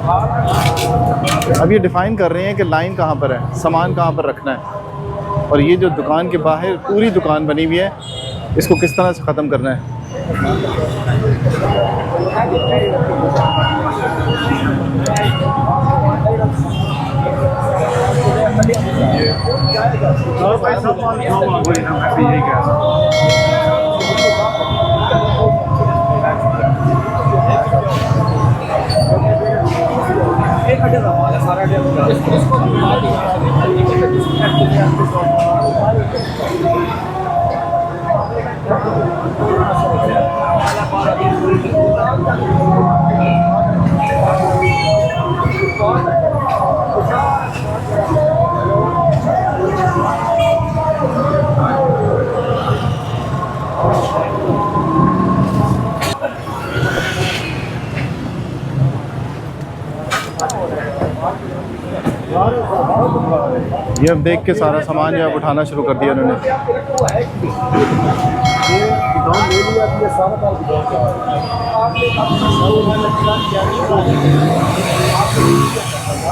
अब ये डिफ़ाइन कर रहे हैं कि लाइन कहाँ पर है, सामान कहाँ पर रखना है, और ये जो दुकान के बाहर पूरी दुकान बनी हुई है, इसको किस तरह से ख़त्म करना है। ये अब देख के सारा सामान जो है उठाना शुरू कर दिया उन्होंने।